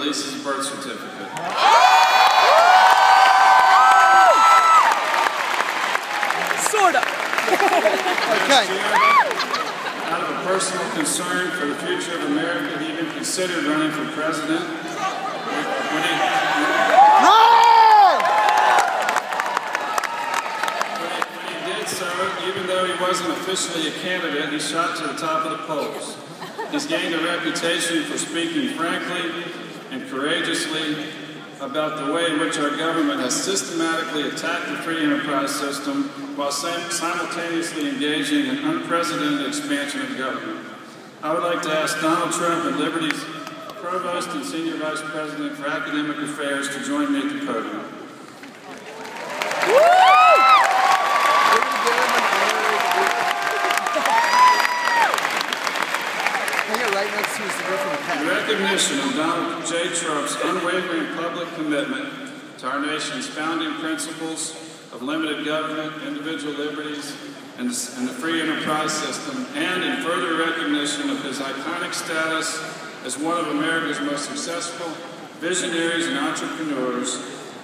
release his birth certificate. Sort of. Okay. Out of a personal concern for the future of America, he even considered running for president. When he did so, even though he wasn't officially a candidate, he shot to the top of the polls. He's gained a reputation for speaking frankly and courageously about the way in which our government has systematically attacked the free enterprise system while simultaneously engaging in unprecedented expansion of government. I would like to ask Donald Trump and Liberty's Provost and Senior Vice President for Academic Affairs to join me at the podium. In recognition of Donald J. Trump's unwavering public commitment to our nation's founding principles of limited government, individual liberties, and the free enterprise system, and in further recognition of his iconic status as one of America's most successful visionaries and entrepreneurs,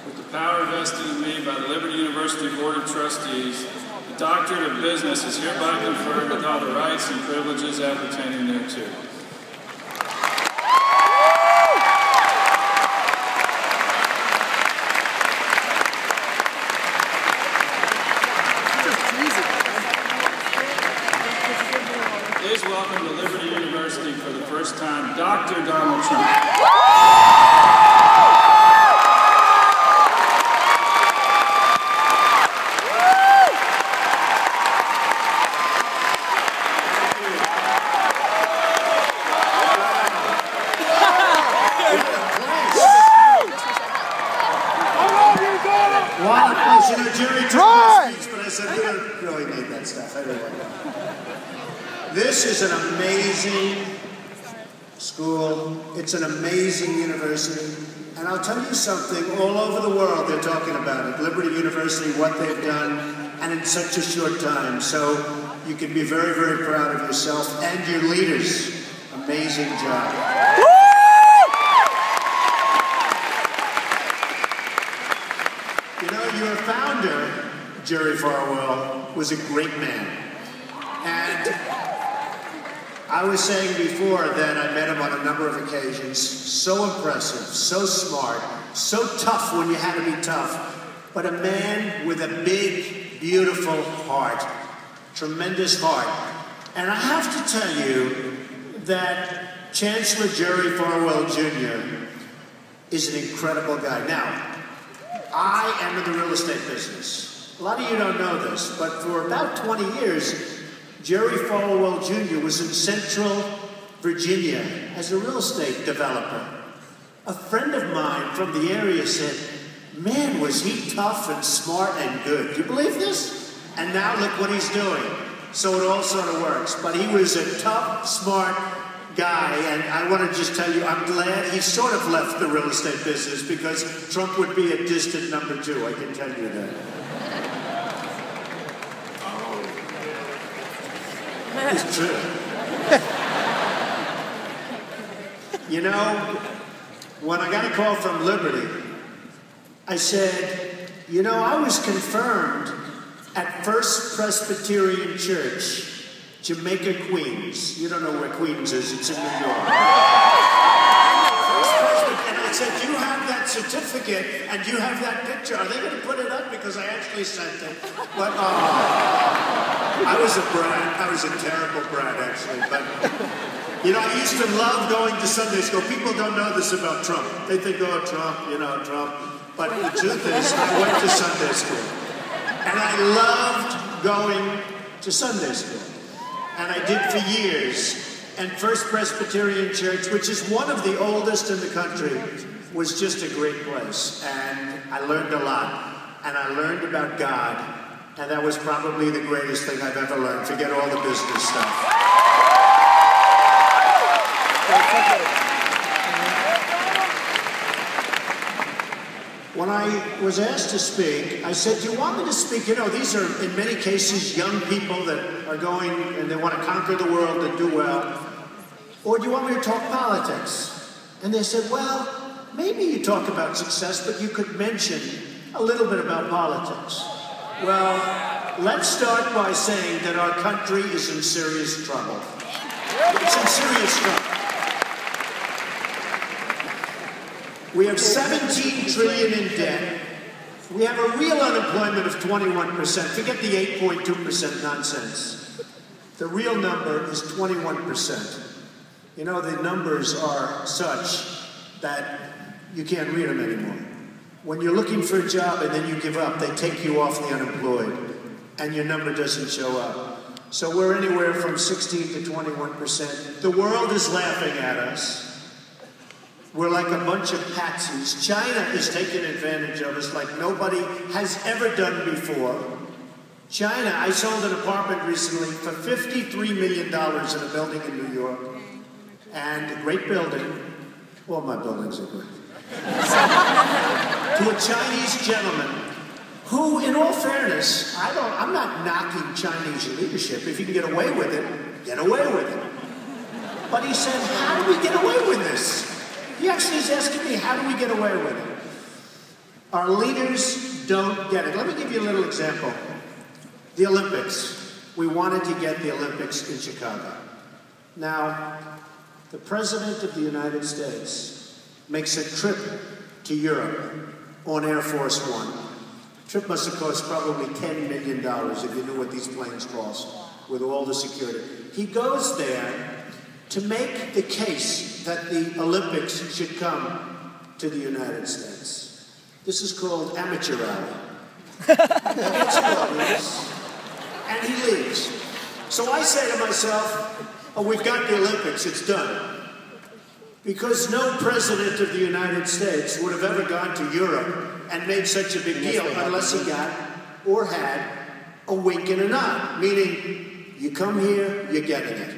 with the power vested in me by the Liberty University Board of Trustees, the Doctorate of Business is hereby conferred with all the rights and privileges appertaining thereto. Please welcome to Liberty University for the first time, Dr. Donald Trump. Jerry took my speech, but I said, we don't really need that stuff. I don't like that. This is an amazing school. It's an amazing university. And I'll tell you something, all over the world they're talking about it. Liberty University, what they've done, and in such a short time. So you can be very, very proud of yourself and your leaders. Amazing job. You know, your founder, Jerry Falwell, was a great man. And I was saying before that I met him on a number of occasions. So impressive, so smart, so tough when you had to be tough. But a man with a big, beautiful heart. Tremendous heart. And I have to tell you that Chancellor Jerry Falwell Jr. is an incredible guy. Now, I am in the real estate business. A lot of you don't know this, but for about 20 years, Jerry Falwell Jr. was in Central Virginia as a real estate developer. A friend of mine from the area said, man, was he tough and smart and good. Do you believe this? And now look what he's doing. So it all sort of works. But he was a tough, smart guy, and I want to just tell you, I'm glad he sort of left the real estate business because Trump would be a distant number 2, I can tell you that. It's true. You know, when I got a call from Liberty, I said, you know, I was confirmed at First Presbyterian Church, Jamaica, Queens. You don't know where Queens is, it's in New York. And I said, you have that certificate and you have that picture. Are they going to put it up? Because I actually sent it. But I was a brat. I was a terrible brat, actually. But, you know, I used to love going to Sunday school. People don't know this about Trump. They think, oh, Trump, you know, Trump. But the truth is, I went to Sunday school. And I loved going to Sunday school. And I did for years. And First Presbyterian Church, which is one of the oldest in the country, was just a great place. And I learned a lot. And I learned about God. And that was probably the greatest thing I've ever learned. Forget all the business stuff. When I was asked to speak, I said, do you want me to speak? You know, these are, in many cases, young people that are going and they want to conquer the world and do well. Or do you want me to talk politics? And they said, well, maybe you talk about success, but you could mention a little bit about politics. Well, let's start by saying that our country is in serious trouble. It's in serious trouble. We have 17 trillion in debt. We have a real unemployment of 21%. Forget the 8.2% nonsense. The real number is 21%. You know, the numbers are such that you can't read them anymore. When you're looking for a job and then you give up, they take you off the unemployed, and your number doesn't show up. So we're anywhere from 16 to 21%. The world is laughing at us. We're like a bunch of patsies. China is taking advantage of us like nobody has ever done before. China, I sold an apartment recently for $53 million in a building in New York. And a great building. All my buildings are good. To a Chinese gentleman who, in all fairness, I'm not knocking Chinese leadership. If you can get away with it, get away with it. But he said, how do we get away with this? He actually is asking me, how do we get away with it? Our leaders don't get it. Let me give you a little example. The Olympics. We wanted to get the Olympics in Chicago. Now, the President of the United States makes a trip to Europe on Air Force One. The trip must have cost probably $10 million if you knew what these planes cost, with all the security. He goes there to make the case that the Olympics should come to the United States. This is called amateur hour. And he leaves. So I say to myself, oh, we've got the Olympics, it's done. Because no president of the United States would have ever gone to Europe and made such a big deal unless he got or had a wink and a nod, meaning you come here, you're getting it.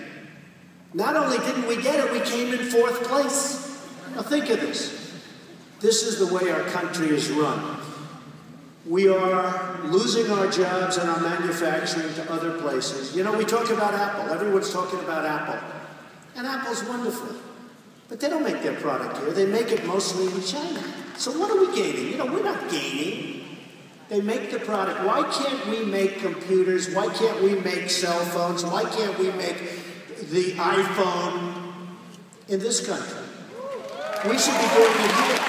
Not only didn't we get it, we came in 4th place. Now think of this. This is the way our country is run. We are losing our jobs and our manufacturing to other places. You know, we talk about Apple. Everyone's talking about Apple. And Apple's wonderful. But they don't make their product here. They make it mostly in China. So what are we gaining? You know, we're not gaining. They make the product. Why can't we make computers? Why can't we make cell phones? Why can't we make the iPhone in this country? We should be doing it here.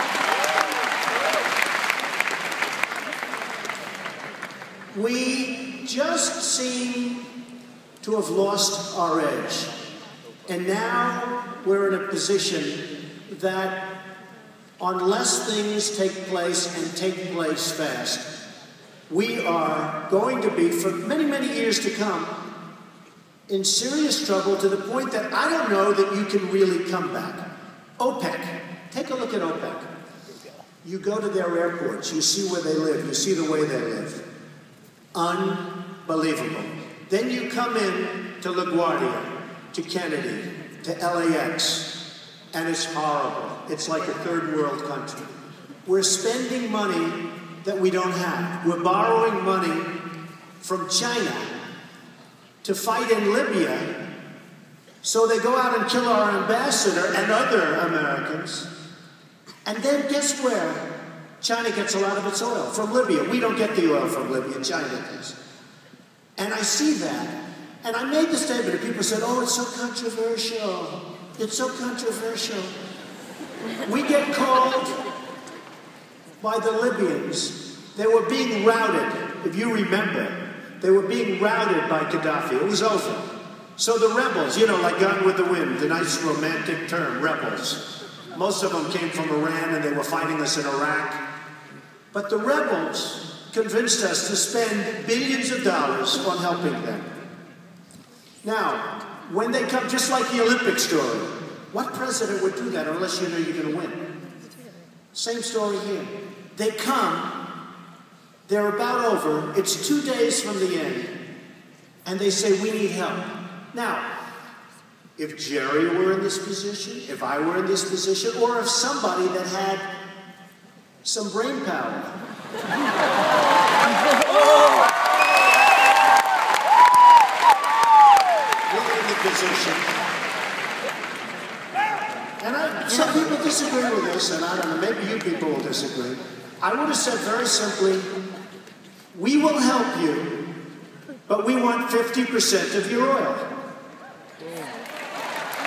We just seem to have lost our edge. And now we're in a position that unless things take place and take place fast, we are going to be, for many, many years to come, in serious trouble to the point that I don't know that you can really come back. OPEC. Take a look at OPEC. You go to their airports, you see where they live, you see the way they live. Unbelievable. Then you come in to LaGuardia, to Kennedy, to LAX, and it's horrible. It's like a third world country. We're spending money that we don't have. We're borrowing money from China to fight in Libya, so they go out and kill our ambassador and other Americans. And then guess where? China gets a lot of its oil from Libya. We don't get the oil from Libya, China does. And I see that. And I made the statement, and people said, oh, it's so controversial. It's so controversial. We get called by the Libyans. They were being routed, if you remember. They were being routed by Gaddafi. It was over. So the rebels, you know, like Gone with the Wind, the nice romantic term, rebels. Most of them came from Iran, and they were fighting us in Iraq. But the rebels convinced us to spend billions of dollars on helping them. Now, when they come, just like the Olympic story, what president would do that unless you know you're going to win? Same story here. They come, they're about over, it's 2 days from the end, and they say, we need help. Now, if Jerry were in this position, if I were in this position, or if somebody that had some brain power. We're in the position. And And some people disagree with this, and I don't know, maybe you people will disagree. I would have said very simply, we will help you, but we want 50% of your oil.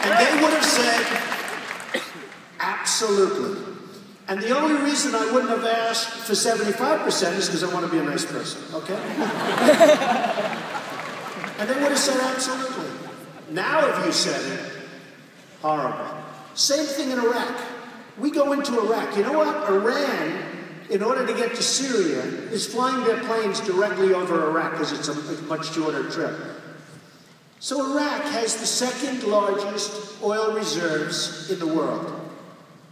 And they would have said, absolutely. And the only reason I wouldn't have asked for 75% is because I want to be a nice person, okay? And they would have said, absolutely. Now if you said it, horrible. Same thing in Iraq. We go into Iraq. You know what? Iran, in order to get to Syria, is flying their planes directly over Iraq because it's a much shorter trip. So Iraq has the second largest oil reserves in the world.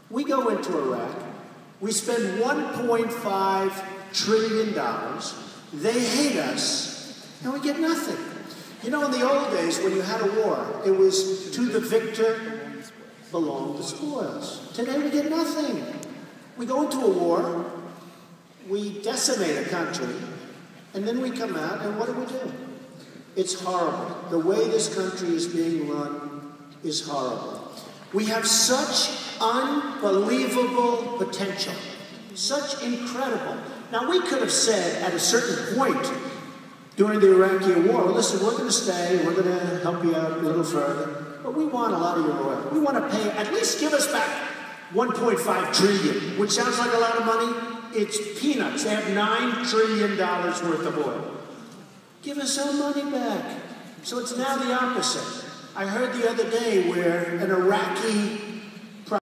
We go into Iraq. We spend $1.5 trillion. They hate us, and we get nothing. You know, in the old days, when you had a war, it was to the victor belong the spoils. Today, we get nothing. We go into a war, we decimate a country, and then we come out, and what do? It's horrible. The way this country is being run is horrible. We have such unbelievable potential, such incredible. Now, we could have said at a certain point during the Iraqi war, well, listen, we're going to stay, we're going to help you out a little further, but we want a lot of your oil. We want to pay, at least give us back $1.5 trillion, which sounds like a lot of money. It's peanuts. They have $9 trillion worth of oil. Give us our money back. So it's now the opposite. I heard the other day where an Iraqi